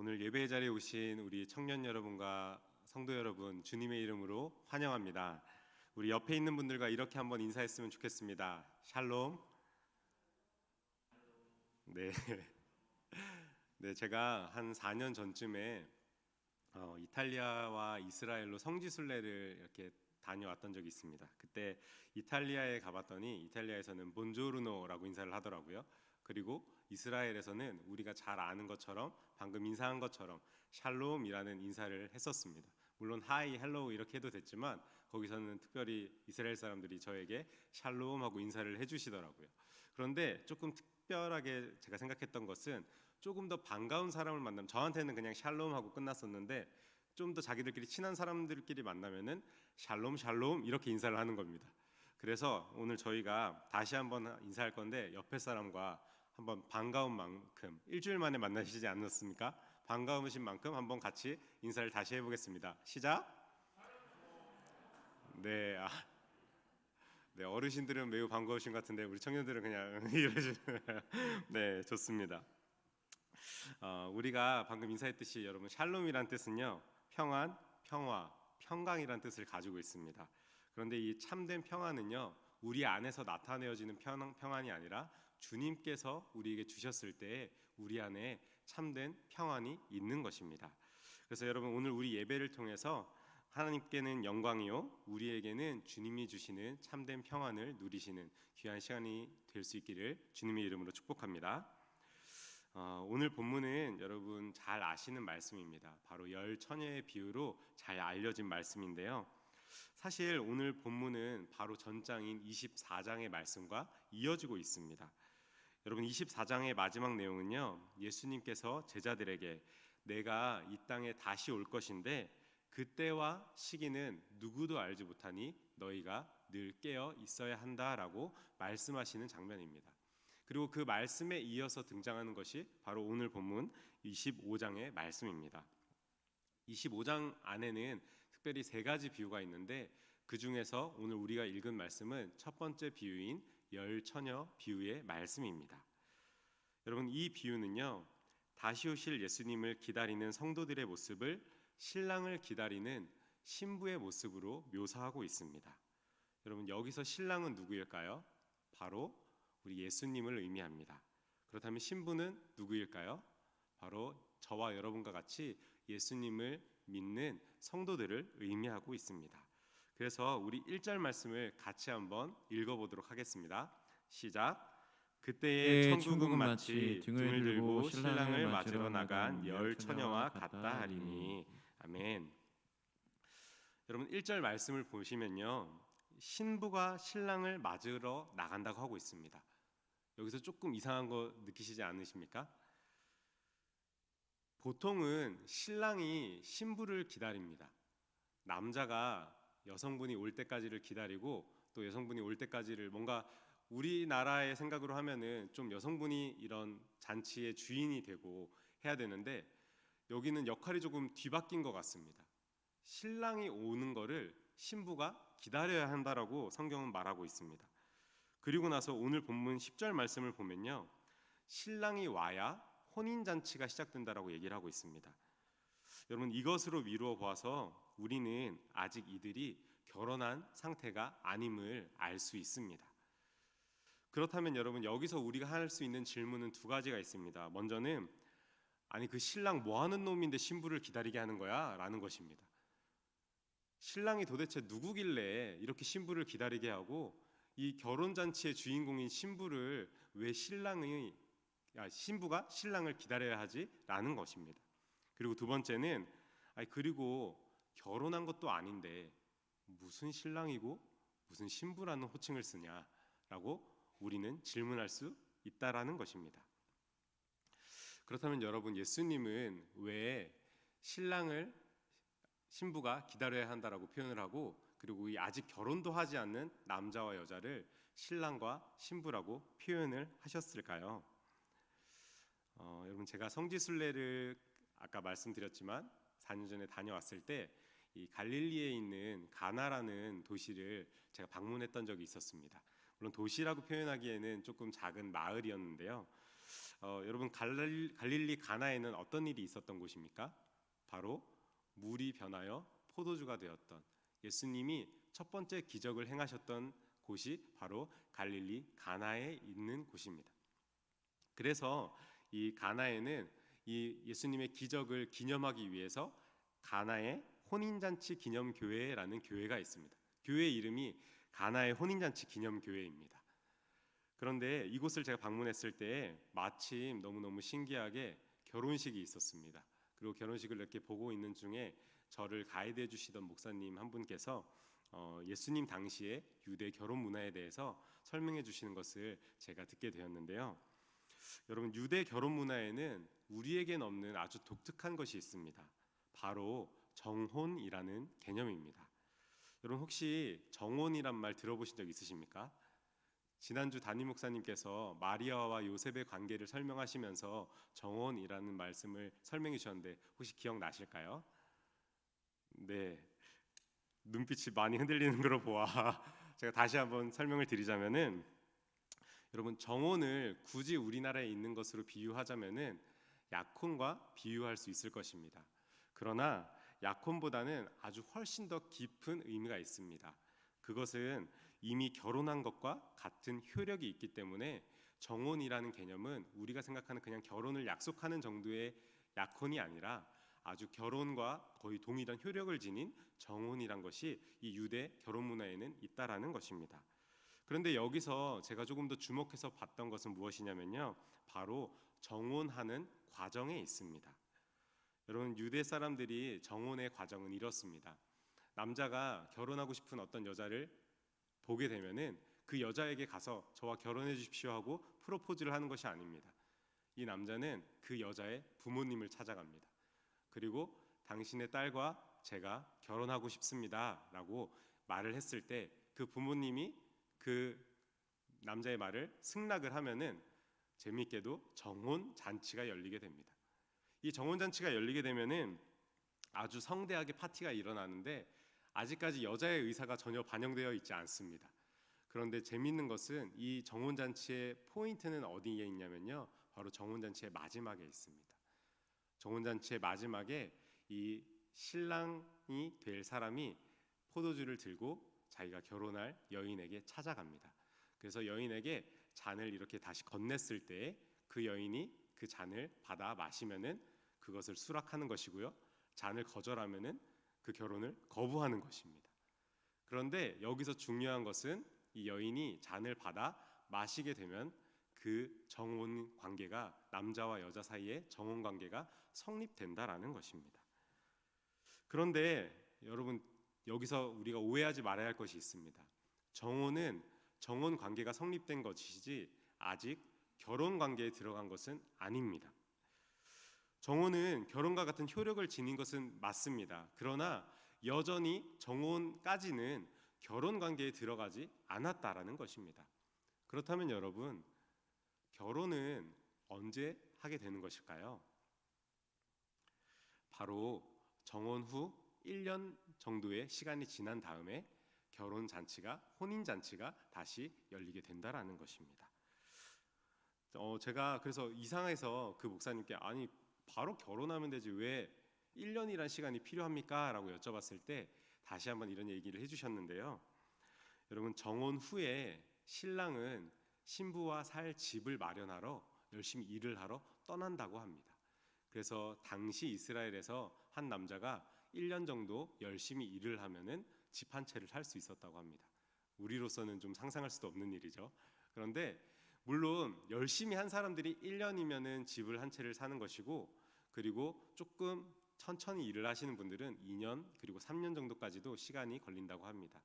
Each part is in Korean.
오늘 예배 자리에 오신 우리 청년 여러분과 성도 여러분, 주님의 이름으로 환영합니다. 우리 옆에 있는 분들과 이렇게 한번 인사했으면 좋겠습니다. 샬롬. 네, 네, 제가 한 4년 전쯤에 이탈리아와 이스라엘로 성지순례를 이렇게 다녀왔던 적이 있습니다. 그때 이탈리아에 가봤더니 이탈리아에서는 본조르노라고 인사를 하더라고요. 그리고 이스라엘에서는 우리가 잘 아는 것처럼 방금 인사한 것처럼 샬롬이라는 인사를 했었습니다. 물론 하이, 헬로우 이렇게 해도 됐지만 거기서는 특별히 이스라엘 사람들이 저에게 샬롬하고 인사를 해주시더라고요. 그런데 조금 특별하게 제가 생각했던 것은 조금 더 반가운 사람을 만나면 저한테는 그냥 샬롬하고 끝났었는데 좀 더 자기들끼리 친한 사람들끼리 만나면은 샬롬 샬롬 이렇게 인사를 하는 겁니다. 그래서 오늘 저희가 다시 한번 인사할 건데 옆에 사람과 한번 반가운 만큼 일주일 만에 만나시지 않았습니까? 반가우신 만큼 한번 같이 인사를 다시 해보겠습니다. 시작. 네, 네, 어르신들은 매우 반가우신 것 같은데 우리 청년들은 그냥 이러시는. 네, 좋습니다. 우리가 방금 인사했듯이 여러분 샬롬이란 뜻은요 평안, 평화, 평강이란 뜻을 가지고 있습니다. 그런데 이 참된 평안은요 우리 안에서 나타내어지는 평안이 아니라 주님께서 우리에게 주셨을 때 우리 안에 참된 평안이 있는 것입니다. 그래서 여러분 오늘 우리 예배를 통해서 하나님께는 영광이요 우리에게는 주님이 주시는 참된 평안을 누리시는 귀한 시간이 될 수 있기를 주님의 이름으로 축복합니다. 오늘 본문은 여러분 잘 아시는 말씀입니다. 바로 열 처녀의 비유로 잘 알려진 말씀인데요. 사실 오늘 본문은 바로 전장인 24장의 말씀과 이어지고 있습니다. 여러분 24장의 마지막 내용은요. 예수님께서 제자들에게 내가 이 땅에 다시 올 것인데 그때와 시기는 누구도 알지 못하니 너희가 늘 깨어 있어야 한다라고 말씀하시는 장면입니다. 그리고 그 말씀에 이어서 등장하는 것이 바로 오늘 본문 25장의 말씀입니다. 25장 안에는 특별히 세 가지 비유가 있는데 그 중에서 오늘 우리가 읽은 말씀은 첫 번째 비유인 열 처녀 비유의 말씀입니다. 여러분 이 비유는요 다시 오실 예수님을 기다리는 성도들의 모습을 신랑을 기다리는 신부의 모습으로 묘사하고 있습니다. 여러분 여기서 신랑은 누구일까요? 바로 우리 예수님을 의미합니다. 그렇다면 신부는 누구일까요? 바로 저와 여러분과 같이 예수님을 믿는 성도들을 의미하고 있습니다. 그래서 우리 1절 말씀을 같이 한번 읽어보도록 하겠습니다. 시작. 그때의 천국은 마치 등을 들고 신랑을 맞으러 나간 열 처녀와 같다 하리니. 아멘. 여러분 1절 말씀을 보시면요 신부가 신랑을 맞으러 나간다고 하고 있습니다. 여기서 조금 이상한 거 느끼시지 않으십니까? 보통은 신랑이 신부를 기다립니다. 남자가 여성분이 올 때까지를 기다리고 또 여성분이 올 때까지를 뭔가 우리나라의 생각으로 하면은 좀 여성분이 이런 잔치의 주인이 되고 해야 되는데 여기는 역할이 조금 뒤바뀐 것 같습니다. 신랑이 오는 거를 신부가 기다려야 한다라고 성경은 말하고 있습니다. 그리고 나서 오늘 본문 10절 말씀을 보면요 신랑이 와야 혼인잔치가 시작된다라고 얘기를 하고 있습니다. 여러분 이것으로 미루어 보아서 우리는 아직 이들이 결혼한 상태가 아님을 알 수 있습니다. 그렇다면 여러분 여기서 우리가 할 수 있는 질문은 두 가지가 있습니다. 먼저는 아니 그 신랑 뭐 하는 놈인데 신부를 기다리게 하는 거야? 라는 것입니다. 신랑이 도대체 누구길래 이렇게 신부를 기다리게 하고 이 결혼잔치의 주인공인 신부를 왜 신부가 신랑을 기다려야 하지? 라는 것입니다. 그리고 두 번째는 그리고 결혼한 것도 아닌데 무슨 신랑이고 무슨 신부라는 호칭을 쓰냐라고 우리는 질문할 수 있다라는 것입니다. 그렇다면 여러분 예수님은 왜 신부가 기다려야 한다라고 표현을 하고 그리고 이 아직 결혼도 하지 않는 남자와 여자를 신랑과 신부라고 표현을 하셨을까요? 여러분 제가 성지순례를 아까 말씀드렸지만 4년 전에 다녀왔을 때 이 갈릴리에 있는 가나라는 도시를 제가 방문했던 적이 있었습니다. 물론 도시라고 표현하기에는 조금 작은 마을이었는데요. 여러분 갈릴리 가나에는 어떤 일이 있었던 곳입니까? 바로 물이 변하여 포도주가 되었던 예수님이 첫 번째 기적을 행하셨던 곳이 바로 갈릴리 가나에 있는 곳입니다. 그래서 이 가나에는 이 예수님의 기적을 기념하기 위해서 가나의 혼인잔치 기념교회라는 교회가 있습니다. 교회 이름이 가나의 혼인잔치 기념교회입니다. 그런데 이곳을 제가 방문했을 때 마침 너무너무 신기하게 결혼식이 있었습니다. 그리고 결혼식을 이렇게 보고 있는 중에 저를 가이드해 주시던 목사님 한 분께서 예수님 당시의 유대 결혼 문화에 대해서 설명해 주시는 것을 제가 듣게 되었는데요. 여러분, 유대 결혼 문화에는 우리에겐 없는 아주 독특한 것이 있습니다. 바로 정혼이라는 개념입니다. 여러분, 혹시 정혼이란 말 들어보신 적 있으십니까? 지난주 담임 목사님께서 마리아와 요셉의 관계를 설명하시면서 정혼이라는 말씀을 설명해 주셨는데 혹시 기억나실까요? 네, 눈빛이 많이 흔들리는 걸로 보아 제가 다시 한번 설명을 드리자면은, 여러분, 정혼을 굳이 우리나라에 있는 것으로 비유하자면은 약혼과 비유할 수 있을 것입니다. 그러나 약혼보다는 아주 훨씬 더 깊은 의미가 있습니다. 그것은 이미 결혼한 것과 같은 효력이 있기 때문에 정혼이라는 개념은 우리가 생각하는 그냥 결혼을 약속하는 정도의 약혼이 아니라 아주 결혼과 거의 동일한 효력을 지닌 정혼이란 것이 이 유대 결혼 문화에는 있다라는 것입니다. 그런데 여기서 제가 조금 더 주목해서 봤던 것은 무엇이냐면요, 바로 정혼하는 과정에 있습니다. 여러분, 유대 사람들이 정혼의 과정은 이렇습니다. 남자가 결혼하고 싶은 어떤 여자를 보게 되면은 그 여자에게 가서 저와 결혼해 주십시오 하고 프로포즈를 하는 것이 아닙니다. 이 남자는 그 여자의 부모님을 찾아갑니다. 그리고 당신의 딸과 제가 결혼하고 싶습니다라고 말을 했을 때 그 부모님이 그 남자의 말을 승낙을 하면은 재미있게도 정혼 잔치가 열리게 됩니다. 이 정혼 잔치가 열리게 되면은 아주 성대하게 파티가 일어나는데 아직까지 여자의 의사가 전혀 반영되어 있지 않습니다. 그런데 재미있는 것은 이 정혼 잔치의 포인트는 어디에 있냐면요, 바로 정혼 잔치의 마지막에 있습니다. 정혼 잔치의 마지막에 이 신랑이 될 사람이 포도주를 들고 자기가 결혼할 여인에게 찾아갑니다. 그래서 여인에게 잔을 이렇게 다시 건넸을 때 그 여인이 그 잔을 받아 마시면은 그것을 수락하는 것이고요, 잔을 거절하면은 그 결혼을 거부하는 것입니다. 그런데 여기서 중요한 것은 이 여인이 잔을 받아 마시게 되면 그 정혼 관계가, 남자와 여자 사이의 정혼 관계가 성립된다라는 것입니다. 그런데 여러분, 여기서 우리가 오해하지 말아야 할 것이 있습니다. 정혼은 정혼 관계가 성립된 것이지 아직 결혼 관계에 들어간 것은 아닙니다. 정혼은 결혼과 같은 효력을 지닌 것은 맞습니다. 그러나 여전히 정혼까지는 결혼 관계에 들어가지 않았다라는 것입니다. 그렇다면 여러분, 결혼은 언제 하게 되는 것일까요? 바로 정혼 후 1년 정도의 시간이 지난 다음에 결혼 잔치가, 혼인 잔치가 다시 열리게 된다라는 것입니다. 제가 그래서 이상해서 그 목사님께, 아니 바로 결혼하면 되지 왜 1년이란 시간이 필요합니까? 라고 여쭤봤을 때 다시 한번 이런 얘기를 해주셨는데요. 여러분, 정혼 후에 신랑은 신부와 살 집을 마련하러 열심히 일을 하러 떠난다고 합니다. 그래서 당시 이스라엘에서 한 남자가 1년 정도 열심히 일을 하면은 집 한 채를 살 수 있었다고 합니다. 우리로서는 좀 상상할 수도 없는 일이죠. 그런데 물론 열심히 한 사람들이 1년이면은 집을 한 채를 사는 것이고, 그리고 조금 천천히 일을 하시는 분들은 2년 그리고 3년 정도까지도 시간이 걸린다고 합니다.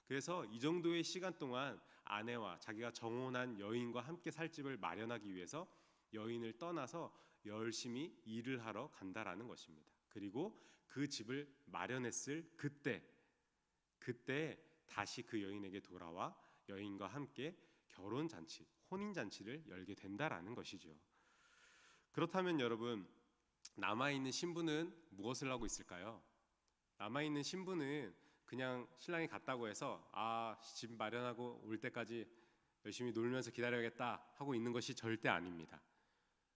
그래서 이 정도의 시간 동안 아내와 자기가 정혼한 여인과 함께 살 집을 마련하기 위해서 여인을 떠나서 열심히 일을 하러 간다라는 것입니다. 그리고 그 집을 마련했을 그때 다시 그 여인에게 돌아와 여인과 함께 결혼 잔치, 혼인 잔치를 열게 된다라는 것이죠. 그렇다면 여러분, 남아있는 신부는 무엇을 하고 있을까요? 남아있는 신부는 그냥 신랑이 갔다고 해서 집 마련하고 올 때까지 열심히 놀면서 기다려야겠다 하고 있는 것이 절대 아닙니다.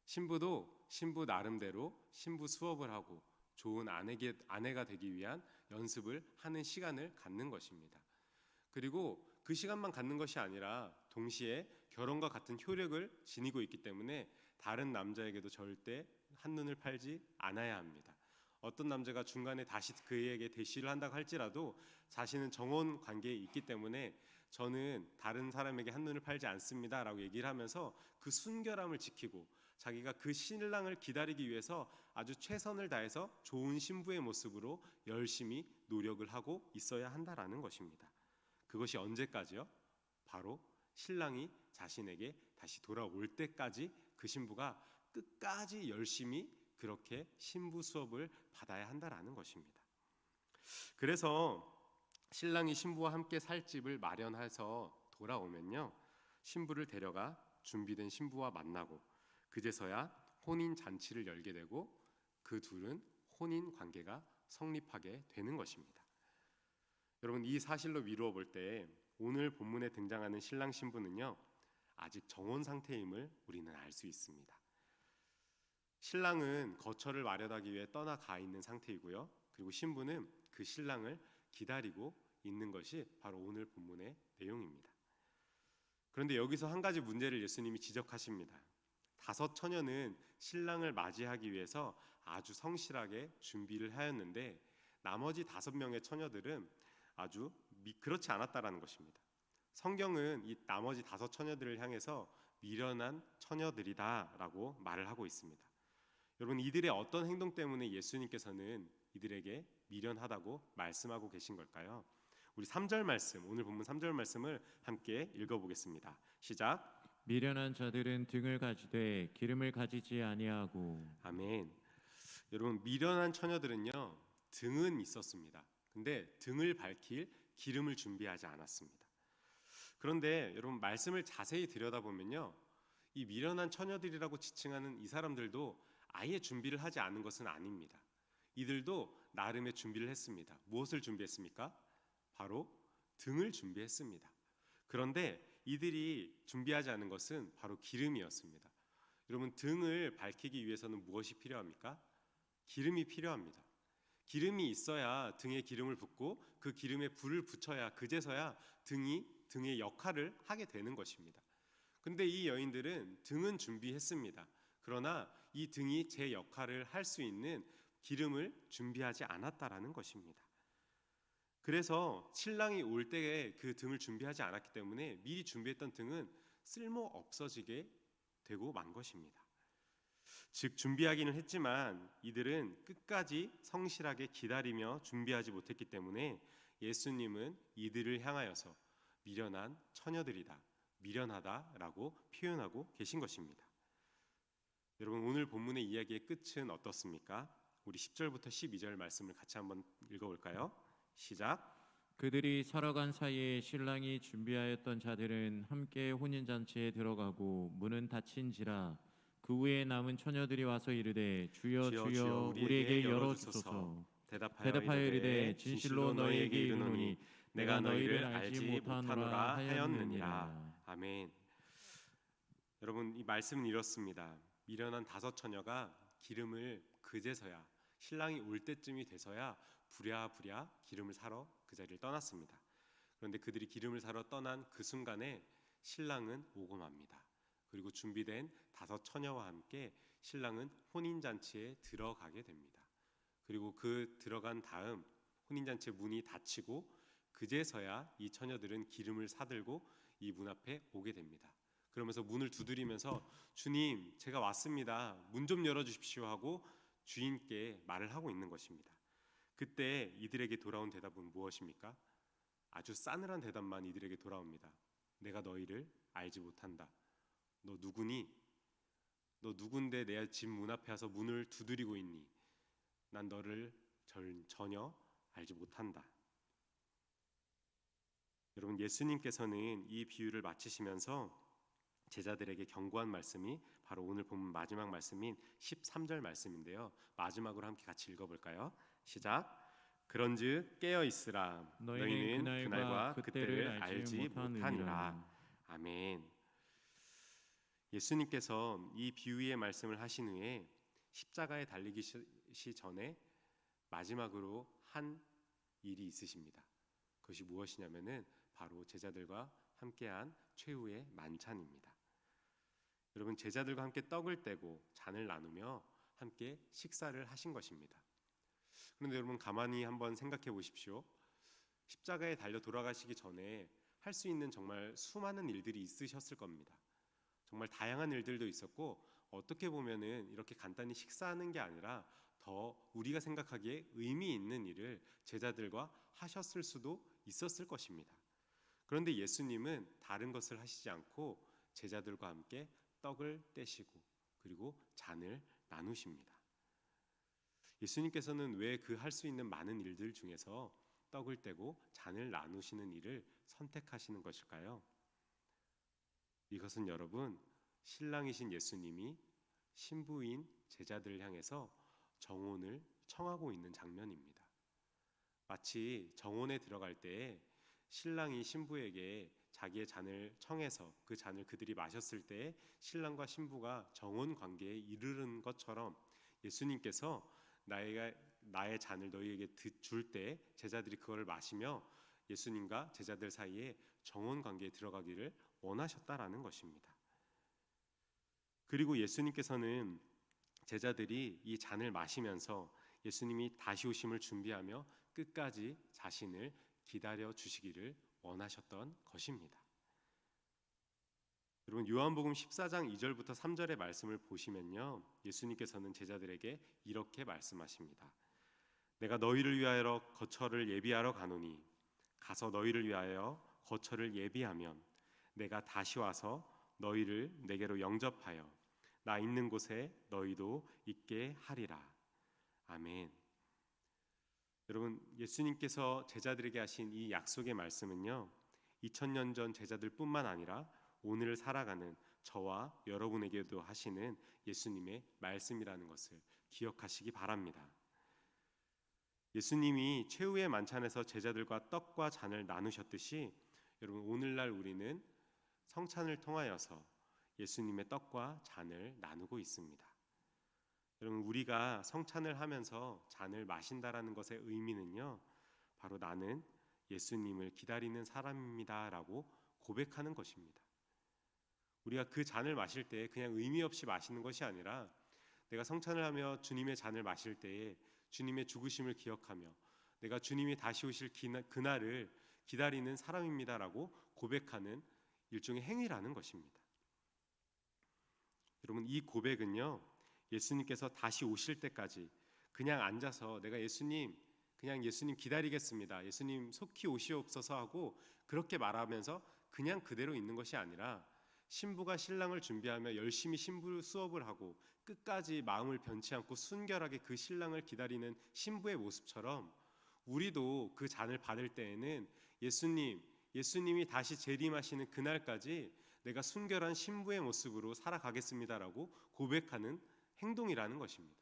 신부도 신부 나름대로 신부 수업을 하고 좋은 아내가 되기 위한 연습을 하는 시간을 갖는 것입니다. 그리고 그 시간만 갖는 것이 아니라 동시에 결혼과 같은 효력을 지니고 있기 때문에 다른 남자에게도 절대 한눈을 팔지 않아야 합니다. 어떤 남자가 중간에 다시 그에게 대시를 한다고 할지라도 자신은 정혼 관계에 있기 때문에 저는 다른 사람에게 한눈을 팔지 않습니다 라고 얘기를 하면서 그 순결함을 지키고 자기가 그 신랑을 기다리기 위해서 아주 최선을 다해서 좋은 신부의 모습으로 열심히 노력을 하고 있어야 한다라는 것입니다. 그것이 언제까지요? 바로 신랑이 자신에게 다시 돌아올 때까지 그 신부가 끝까지 열심히 그렇게 신부 수업을 받아야 한다라는 것입니다. 그래서 신랑이 신부와 함께 살 집을 마련해서 돌아오면요, 신부를 데려가 준비된 신부와 만나고 그제서야 혼인 잔치를 열게 되고 그 둘은 혼인 관계가 성립하게 되는 것입니다. 여러분, 이 사실로 미루어 볼 때 오늘 본문에 등장하는 신랑 신부는요, 아직 정혼 상태임을 우리는 알 수 있습니다. 신랑은 거처를 마련하기 위해 떠나가 있는 상태이고요, 그리고 신부는 그 신랑을 기다리고 있는 것이 바로 오늘 본문의 내용입니다. 그런데 여기서 한 가지 문제를 예수님이 지적하십니다. 5 처녀는 신랑을 맞이하기 위해서 아주 성실하게 준비를 하였는데 나머지 5명의 처녀들은 아주 그렇지 않았다라는 것입니다. 성경은 이 나머지 5 처녀들을 향해서 미련한 처녀들이다라고 말을 하고 있습니다. 여러분, 이들의 어떤 행동 때문에 예수님께서는 이들에게 미련하다고 말씀하고 계신 걸까요? 우리 3절 말씀, 오늘 본문 3절 말씀을 함께 읽어보겠습니다. 시작. 미련한 자들은 등을 가지되 기름을 가지지 아니하고. 아멘. 여러분, 미련한 처녀들은요, 등은 있었습니다. 근데 등을 밝힐 기름을 준비하지 않았습니다. 그런데 여러분, 말씀을 자세히 들여다보면요, 이 미련한 처녀들이라고 지칭하는 이 사람들도 아예 준비를 하지 않은 것은 아닙니다. 이들도 나름의 준비를 했습니다. 무엇을 준비했습니까? 바로 등을 준비했습니다. 그런데 이들이 준비하지 않은 것은 바로 기름이었습니다. 여러분, 등을 밝히기 위해서는 무엇이 필요합니까? 기름이 필요합니다. 기름이 있어야 등에 기름을 붓고 그 기름에 불을 붙여야 그제서야 등의 역할을 하게 되는 것입니다. 근데 이 여인들은 등은 준비했습니다. 그러나 이 등이 제 역할을 할 수 있는 기름을 준비하지 않았다라는 것입니다. 그래서 신랑이 올 때에 그 등을 준비하지 않았기 때문에 미리 준비했던 등은 쓸모 없어지게 되고 만 것입니다. 즉, 준비하기는 했지만 이들은 끝까지 성실하게 기다리며 준비하지 못했기 때문에 예수님은 이들을 향하여서 미련한 처녀들이다, 미련하다라고 표현하고 계신 것입니다. 여러분, 오늘 본문의 이야기의 끝은 어떻습니까? 우리 10절부터 12절 말씀을 같이 한번 읽어볼까요? 시작. 그들이 살아간 사이에 신랑이 준비하였던 자들은 함께 혼인잔치에 들어가고 문은 닫힌지라. 그 후에 남은 처녀들이 와서 이르되 주여 주여 우리에게 열어주소서. 대답하여 이르되 진실로 너희에게 이르노니 내가 너희를 알지 못하노라 하였느니라. 아멘. 여러분, 이 말씀은 이렇습니다. 미련한 5 처녀가 기름을 그제서야, 신랑이 올 때쯤이 돼서야 부랴부랴 기름을 사러 그 자리를 떠났습니다. 그런데 그들이 기름을 사러 떠난 그 순간에 신랑은 오고 맙니다. 그리고 준비된 5 처녀와 함께 신랑은 혼인잔치에 들어가게 됩니다. 그리고 그 들어간 다음 혼인잔치 문이 닫히고 그제서야 이 처녀들은 기름을 사들고 이 문 앞에 오게 됩니다. 그러면서 문을 두드리면서 주님, 제가 왔습니다. 문 좀 열어주십시오 하고 주인께 말을 하고 있는 것입니다. 그때 이들에게 돌아온 대답은 무엇입니까? 아주 싸늘한 대답만 이들에게 돌아옵니다. 내가 너희를 알지 못한다. 너 누구니? 너 누군데 내 집 문 앞에 와서 문을 두드리고 있니? 난 너를 전혀 알지 못한다. 여러분, 예수님께서는 이 비유를 마치시면서 제자들에게 경고한 말씀이 바로 오늘 본문 마지막 말씀인 13절 말씀인데요. 마지막으로 함께 같이 읽어볼까요? 시작. 그런즉 깨어 있으라. 너희는 그날과 그때를 알지 못하니라. 아멘. 예수님께서 이 비유의 말씀을 하신 후에 십자가에 달리기 전에 마지막으로 한 일이 있으십니다. 그것이 무엇이냐면은 바로 제자들과 함께한 최후의 만찬입니다. 여러분, 제자들과 함께 떡을 떼고 잔을 나누며 함께 식사를 하신 것입니다. 그런데 여러분, 가만히 한번 생각해 보십시오. 십자가에 달려 돌아가시기 전에 할 수 있는 정말 수많은 일들이 있으셨을 겁니다. 정말 다양한 일들도 있었고, 어떻게 보면은 이렇게 간단히 식사하는 게 아니라 더 우리가 생각하기에 의미 있는 일을 제자들과 하셨을 수도 있었을 것입니다. 그런데 예수님은 다른 것을 하시지 않고 제자들과 함께 떡을 떼시고 그리고 잔을 나누십니다. 예수님께서는 왜 그 할 수 있는 많은 일들 중에서 떡을 떼고 잔을 나누시는 일을 선택하시는 것일까요? 이것은 여러분, 신랑이신 예수님이 신부인 제자들을 향해서 정혼을 청하고 있는 장면입니다. 마치 정혼에 들어갈 때에 신랑이 신부에게 자기의 잔을 청해서 그 잔을 그들이 마셨을 때 신랑과 신부가 정혼 관계에 이르는 것처럼 예수님께서 나의 잔을 너희에게 줄 때 제자들이 그걸 마시며 예수님과 제자들 사이에 정혼 관계에 들어가기를 원하셨다라는 것입니다. 그리고 예수님께서는 제자들이 이 잔을 마시면서 예수님이 다시 오심을 준비하며 끝까지 자신을 기다려 주시기를 원하셨던 것입니다. 여러분, 요한복음 14장 2절부터 3절의 말씀을 보시면요, 예수님께서는 제자들에게 이렇게 말씀하십니다. 내가 너희를 위하여 거처를 예비하러 가노니 가서 너희를 위하여 거처를 예비하면 내가 다시 와서 너희를 내게로 영접하여 나 있는 곳에 너희도 있게 하리라. 아멘. 여러분, 예수님께서 제자들에게 하신 이 약속의 말씀은요, 2000년 전 제자들뿐만 아니라 오늘 살아가는 저와 여러분에게도 하시는 예수님의 말씀이라는 것을 기억하시기 바랍니다. 예수님이 최후의 만찬에서 제자들과 떡과 잔을 나누셨듯이 여러분, 오늘날 우리는 성찬을 통하여서 예수님의 떡과 잔을 나누고 있습니다. 여러분, 우리가 성찬을 하면서 잔을 마신다라는 것의 의미는요, 바로 나는 예수님을 기다리는 사람입니다라고 고백하는 것입니다. 우리가 그 잔을 마실 때 그냥 의미 없이 마시는 것이 아니라 내가 성찬을 하며 주님의 잔을 마실 때에 주님의 죽으심을 기억하며 내가 주님이 다시 오실 그날을 기다리는 사람입니다라고 고백하는 일종의 행위라는 것입니다. 여러분, 이 고백은요, 예수님께서 다시 오실 때까지 그냥 앉아서 내가 그냥 예수님 기다리겠습니다, 예수님 속히 오시옵소서 하고 그렇게 말하면서 그냥 그대로 있는 것이 아니라 신부가 신랑을 준비하며 열심히 신부 수업을 하고 끝까지 마음을 변치 않고 순결하게 그 신랑을 기다리는 신부의 모습처럼 우리도 그 잔을 받을 때에는 예수님이 다시 재림하시는 그날까지 내가 순결한 신부의 모습으로 살아가겠습니다라고 고백하는 행동이라는 것입니다.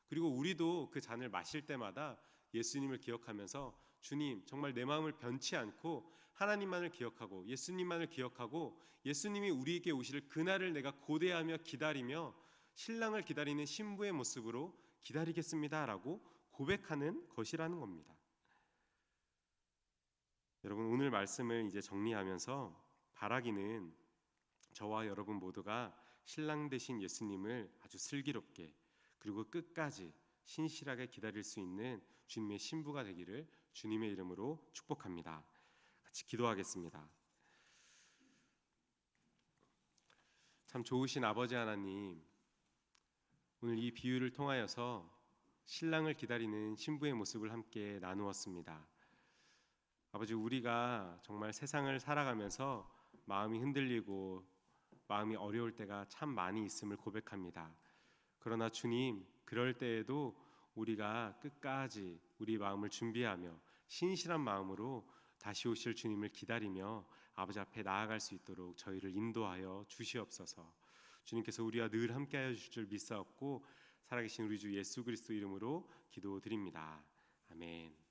그리고 우리도 그 잔을 마실 때마다 예수님을 기억하면서 주님, 정말 내 마음을 변치 않고 하나님만을 기억하고 예수님만을 기억하고 예수님이 우리에게 오실 그날을 내가 고대하며 기다리며 신랑을 기다리는 신부의 모습으로 기다리겠습니다라고 고백하는 것이라는 겁니다. 여러분, 오늘 말씀을 이제 정리하면서 바라기는 저와 여러분 모두가 신랑 되신 예수님을 아주 슬기롭게 그리고 끝까지 신실하게 기다릴 수 있는 주님의 신부가 되기를 주님의 이름으로 축복합니다. 같이 기도하겠습니다. 참 좋으신 아버지 하나님, 오늘 이 비유를 통하여서 신랑을 기다리는 신부의 모습을 함께 나누었습니다. 아버지, 우리가 정말 세상을 살아가면서 마음이 흔들리고 마음이 어려울 때가 참 많이 있음을 고백합니다. 그러나 주님, 그럴 때에도 우리가 끝까지 우리 마음을 준비하며 신실한 마음으로 다시 오실 주님을 기다리며 아버지 앞에 나아갈 수 있도록 저희를 인도하여 주시옵소서. 주님께서 우리와 늘 함께하여 주실 줄 믿사옵고 살아계신 우리 주 예수 그리스도 이름으로 기도드립니다. 아멘.